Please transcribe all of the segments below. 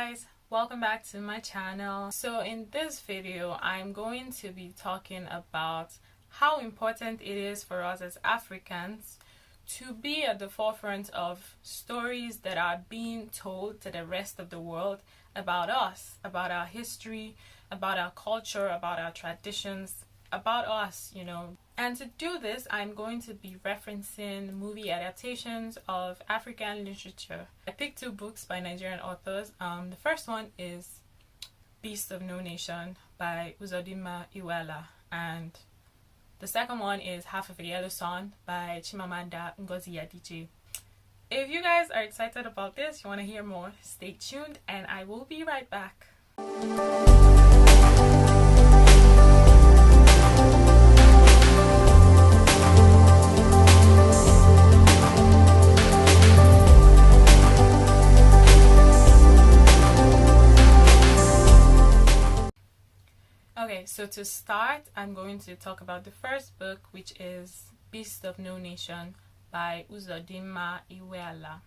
guys, welcome back to my channel. So in this video I'm going to be talking about how important it is for us as Africans to be at the forefront of stories that are being told to the rest of the world about us, about our history, about our culture, about our traditions, about us, And to do this, I'm going to be referencing movie adaptations of African literature. I picked two books by Nigerian authors. The first one is Beast of No Nation by Uzodinma Iweala, and the second one is Half of a Yellow Sun by Chimamanda Ngozi Adichie. If you guys are excited about this, you want to hear more, stay tuned and I will be right back. Okay, so to start, I'm going to talk about the first book, which is Beast of No Nation by Uzodinma Iweala.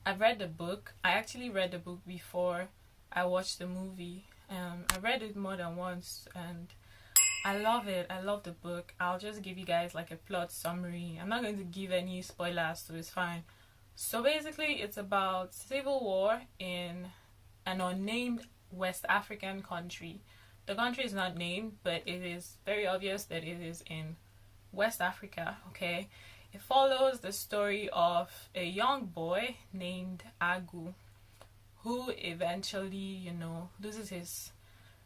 I've read the book. I actually read the book before I watched the movie. I read it more than once and I love it. I love the book. I'll just give you guys like a plot summary. I'm not going to give any spoilers, so it's fine. So basically, it's about civil war in an unnamed West African country. The country is not named, but it is very obvious that it is in West Africa, okay? It follows the story of a young boy named Agu, who eventually, loses his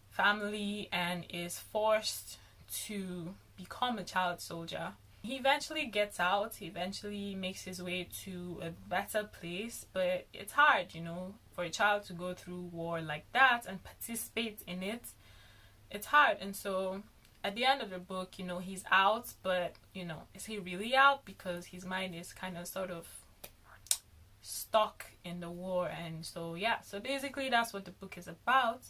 family and is forced to become a child soldier. He eventually gets out, he eventually makes his way to a better place, but it's hard, for a child to go through war like that and participate in it. It's hard, and so at the end of the book, he's out, but is he really out? Because his mind is kind of sort of stuck in the war. And so so basically that's what the book is about.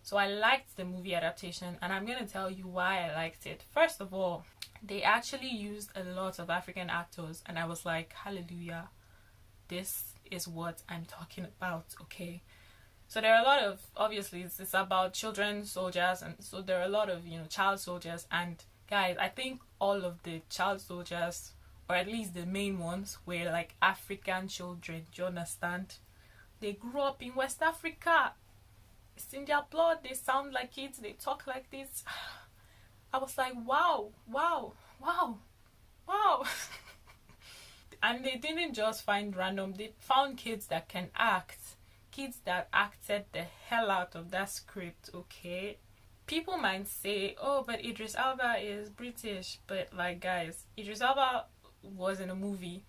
So I liked the movie adaptation, and I'm gonna tell you why I liked it. First of all, they actually used a lot of African actors, and I was like, hallelujah, this is what I'm talking about, okay? So there are a lot of, obviously it's about children soldiers, and so there are a lot of child soldiers. And guys, I think all of the child soldiers, or at least the main ones, were like African children. Do you understand? They grew up in West Africa. It's in their blood. They sound like it. They talk like this. I was like, wow. And they didn't just find random. They found kids that can act. Kids that acted the hell out of that script, okay? People might say, oh, but Idris Elba is British. But like, guys, Idris Elba was in a movie.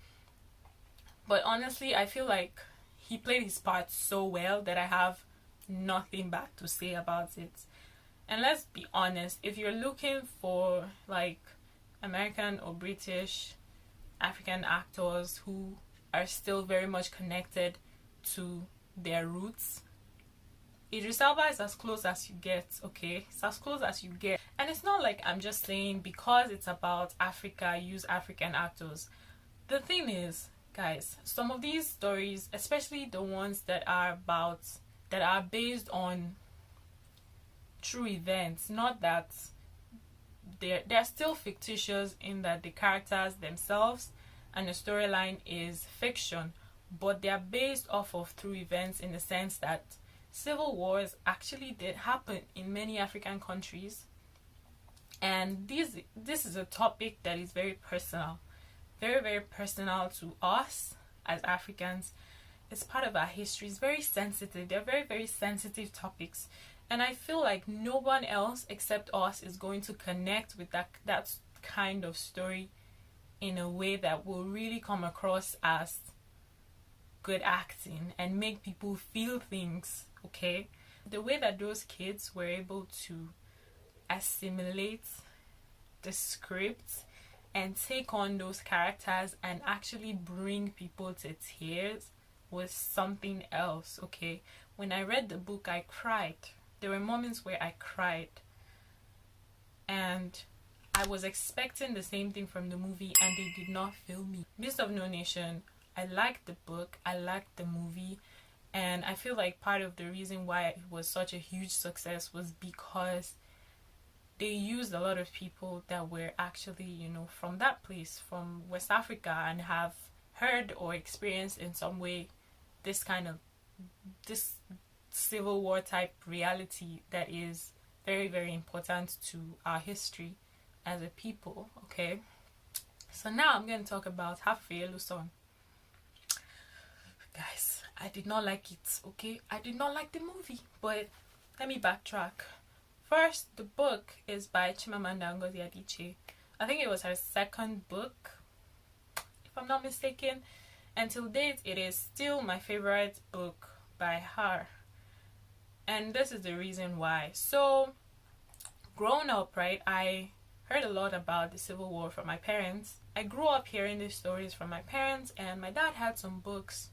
But honestly, I feel like he played his part so well that I have nothing bad to say about it. And let's be honest, if you're looking for like American or British African actors who are still very much connected to their roots, Idris Elba is as close as you get, okay? It's as close as you get. And it's not like I'm just saying because it's about Africa, use African actors. The thing is, guys, some of these stories, especially the ones that are based on true events, not that they're still fictitious in that the characters themselves and the storyline is fiction, but they're based off of true events in the sense that civil wars actually did happen in many African countries. And this is a topic that is very personal, very, very personal to us as Africans. It's part of our history. It's very sensitive. They're very, very sensitive topics. And I feel like no one else except us is going to connect with that kind of story in a way that will really come across as good acting and make people feel things, okay? The way that those kids were able to assimilate the script and take on those characters and actually bring people to tears was something else, okay? When I read the book, I cried. There were moments where I cried, and I was expecting the same thing from the movie, and they did not fail me. Beast of No Nation, I liked the book, I liked the movie, And I feel like part of the reason why it was such a huge success was because they used a lot of people that were actually, you know, from that place, from West Africa, and have heard or experienced in some way this kind of, this civil war type reality that is very, very important to our history as a people, okay? So now I'm going to talk about Half a Yellow Sun. Guys, I did not like it, okay? I did not like the movie, but let me backtrack. First, the book is by Chimamanda Ngozi Adichie. I think it was her second book, if I'm not mistaken. And till date, it is still my favorite book by her. And this is the reason why. So, growing up, right, I heard a lot about the Civil War from my parents. I grew up hearing these stories from my parents, and my dad had some books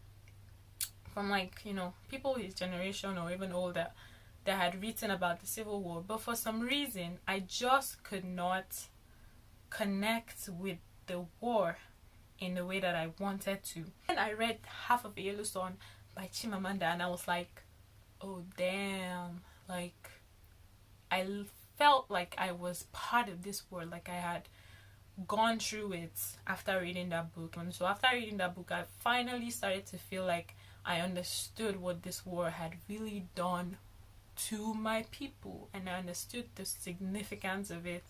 from, like, you know, people his generation or even older that had written about the Civil War. But for some reason, I just could not connect with the war in the way that I wanted to. And I read Half of a Yellow Sun by Chimamanda, and I was like, oh damn, like I felt like I was part of this world, like I had gone through it after reading that book. And so after reading that book, I finally started to feel like I understood what this war had really done to my people, and I understood the significance of it,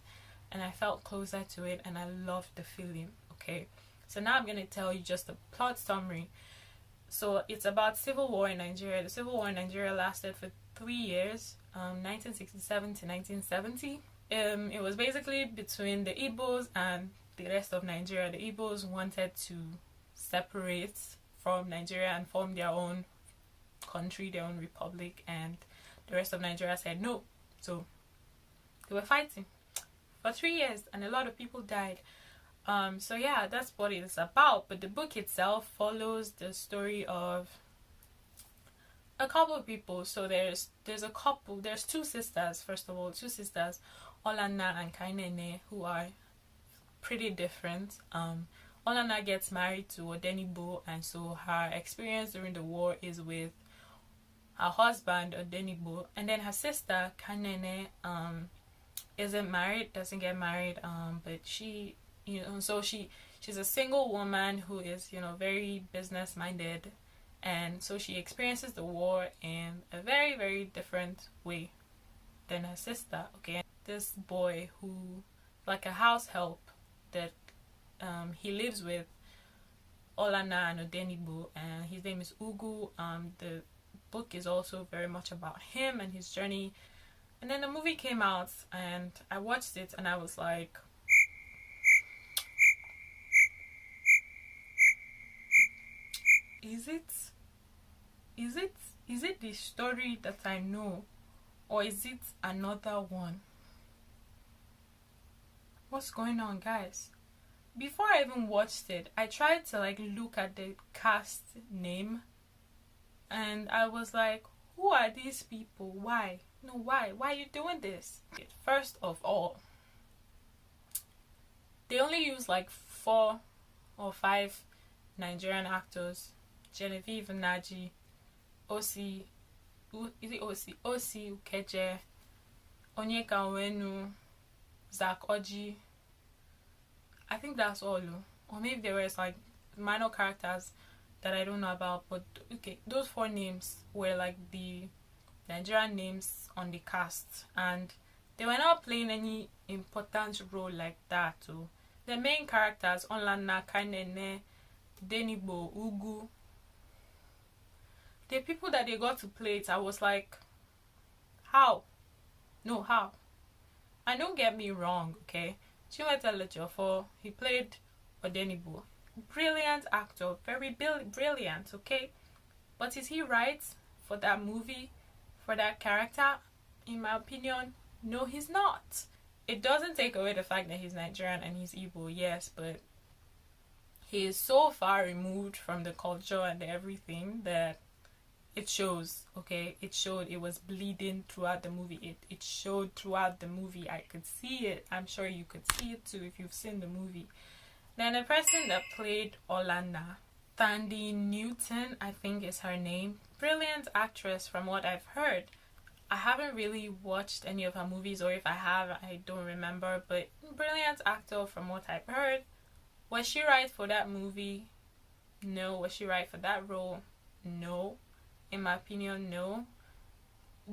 and I felt closer to it, and I loved the feeling. Okay, so now I'm going to tell you just a plot summary. So it's about civil war in Nigeria. The civil war in Nigeria lasted for 3 years, 1967 to 1970. It was basically between the Igbos and the rest of Nigeria. The Igbos wanted to separate from Nigeria and form their own country, their own republic, and the rest of Nigeria said no. So they were fighting for 3 years, and a lot of people died. So yeah, that's what it's about. But the book itself follows the story of a couple of people. So there's a couple. There's two sisters. First of all, two sisters, Olanna and Kainene, who are pretty different. Olanna gets married to Odenibo, and so her experience during the war is with her husband Odenibo, and then her sister Kainene isn't married, doesn't get married, but she, you know, so she's a single woman who is, you know, very business minded, and so she experiences the war in a very, very different way than her sister. Okay, this boy who, like a house help that he lives with Olanna and Odenibo, and his name is Ugu. The book is also very much about him and his journey. And then the movie came out, and I watched it, and I was like, is it the story that I know, or is it another one? What's going on, guys? Before I even watched it, I tried to like look at the cast name, and I was like, who are these people? Why? No, why are you doing this? First of all, they only use like 4 or 5 Nigerian actors: Genevieve Naji, Osi Ukeje, Onyeka Onwenu, Zach Oji. I think that's all. Or maybe there was like minor characters that I don't know about, but okay, those 4 names were like the Nigerian names on the cast, and they were not playing any important role like that. So the main characters, Olanna, Kainene, Denibo, Ugu, the people that they got to play it, I was like, how? No, how? And don't get me wrong, okay? Chiwetel Ejiofor, he played Odenibo. Brilliant actor, very brilliant, okay? But is he right for that movie, for that character? In my opinion, no, he's not. It doesn't take away the fact that he's Nigerian and he's Igbo, yes, but he is so far removed from the culture and everything that it shows, okay? It showed. It was bleeding throughout the movie. It showed throughout the movie. I could see it. I'm sure you could see it too if you've seen the movie. Then the person that played Olanna, Thandi Newton, I think is her name. brilliant actress from what I've heard. I haven't really watched any of her movies, or if I have, I don't remember, but brilliant actor from what I've heard. Was she right for that movie? No. Was she right for that role? No. In my opinion, no.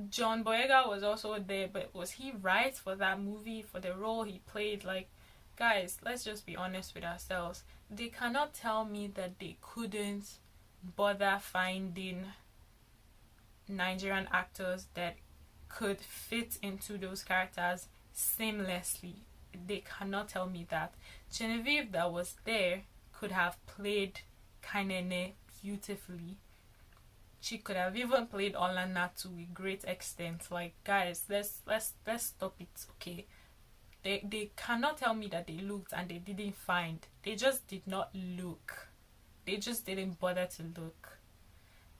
John Boyega was also there, but was he right for that movie, for the role he played? Like, guys, let's just be honest with ourselves. They cannot tell me that they couldn't bother finding Nigerian actors that could fit into those characters seamlessly. They cannot tell me that. Genevieve, that was there, could have played Kainene beautifully. She could have even played Olana to a great extent. Like, guys, let's stop it, okay? They cannot tell me that they looked and they didn't find. They just did not look. They just didn't bother to look.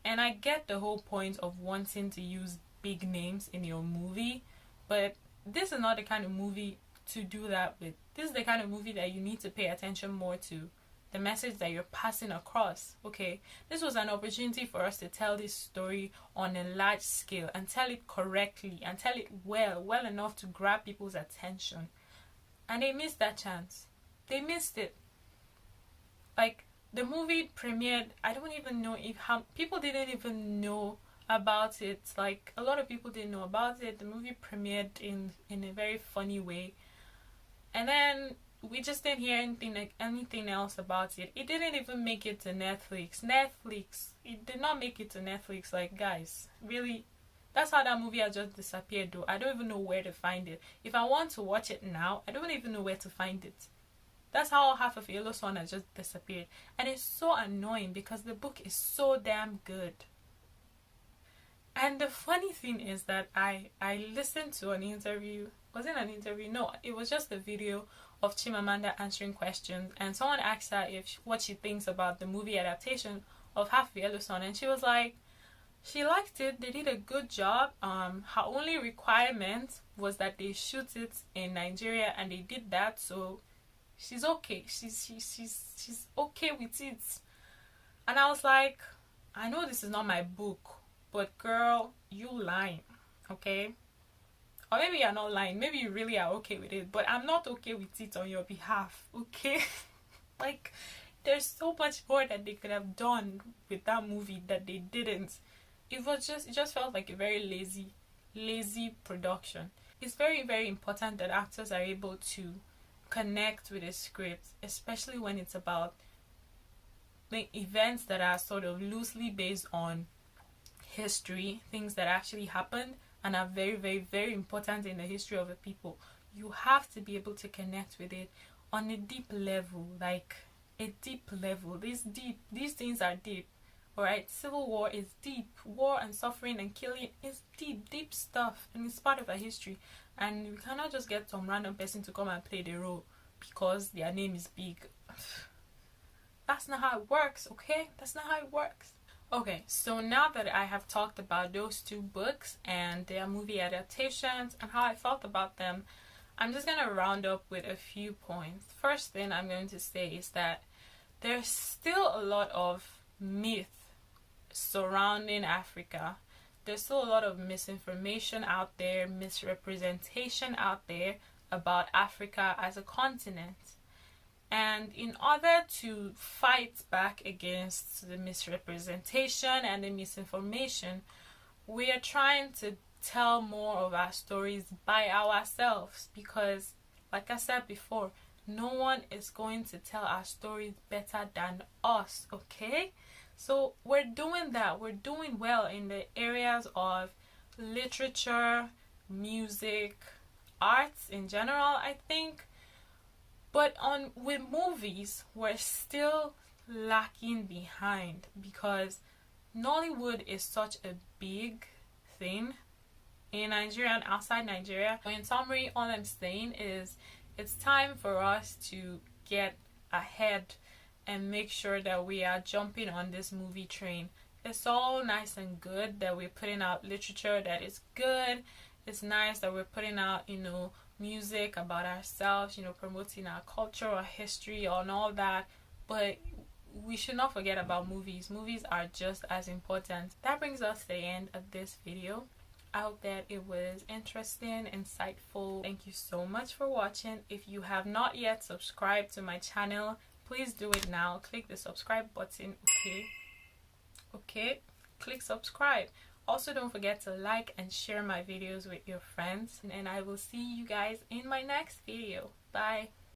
And I get the whole point of wanting to use big names in your movie, but this is not the kind of movie to do that with. This is the kind of movie that you need to pay attention more to the message that you're passing across. Okay, this was an opportunity for us to tell this story on a large scale and tell it correctly and tell it well enough to grab people's attention, and they missed that chance. They missed it. Like, the movie premiered, I don't even know if people didn't even know about it. Like, a lot of people didn't know about it. The movie premiered in a very funny way, and then we just didn't hear anything else about it. It didn't even make it to Netflix. It did not make it to Netflix. Like, guys, really, that's how that movie has just disappeared though. I don't even know where to find it. If I want to watch it now, I don't even know where to find it. That's how half of Yellow Swan has just disappeared. And it's so annoying because the book is so damn good. And the funny thing is that I listened to an interview. Was it an interview? No, it was just a video of Chimamanda answering questions, and someone asked her what she thinks about the movie adaptation of Half of Yellow Sun, and she was like, she liked it. They did a good job. Her only requirement was that they shoot it in Nigeria, and they did that, so she's okay. She's okay with it. And I was like, I know this is not my book, but girl, you lying, okay? Or maybe you're not lying. Maybe you really are okay with it. But I'm not okay with it on your behalf. Okay? Like, there's so much more that they could have done with that movie that they didn't. It just felt like a very lazy production. It's very, very important that actors are able to connect with a script, especially when it's about like events that are sort of loosely based on history, things that actually happened and are very, very, very important in the history of a people. You have to be able to connect with it on a deep level, like a deep level. These things are deep. Alright, civil war is deep. War and suffering and killing is deep stuff, and it's part of our history. And we cannot just get some random person to come and play the role because their name is big. That's not how it works, okay? That's not how it works. Okay, so now that I have talked about those two books and their movie adaptations and how I felt about them, I'm just going to round up with a few points. First thing I'm going to say is that there's still a lot of myth surrounding Africa. There's still a lot of misinformation out there, misrepresentation out there about Africa as a continent. And in order to fight back against the misrepresentation and the misinformation, we are trying to tell more of our stories by ourselves, because, like I said before, no one is going to tell our stories better than us, okay? So we're doing that. We're doing well in the areas of literature, music, arts in general, I think. But with movies, we're still lacking behind because Nollywood is such a big thing in Nigeria and outside Nigeria. In summary, all I'm saying is it's time for us to get ahead and make sure that we are jumping on this movie train. It's all nice and good that we're putting out literature that is good. It's nice that we're putting out, music about ourselves, promoting our culture or history and all that. But we should not forget about movies. Movies are just as important. That brings us to the end of this video. I hope that it was interesting, insightful. Thank you so much for watching. If you have not yet subscribed to my channel, please do it now. Click the subscribe button. Okay, click subscribe. Also, don't forget to like and share my videos with your friends, and I will see you guys in my next video. Bye.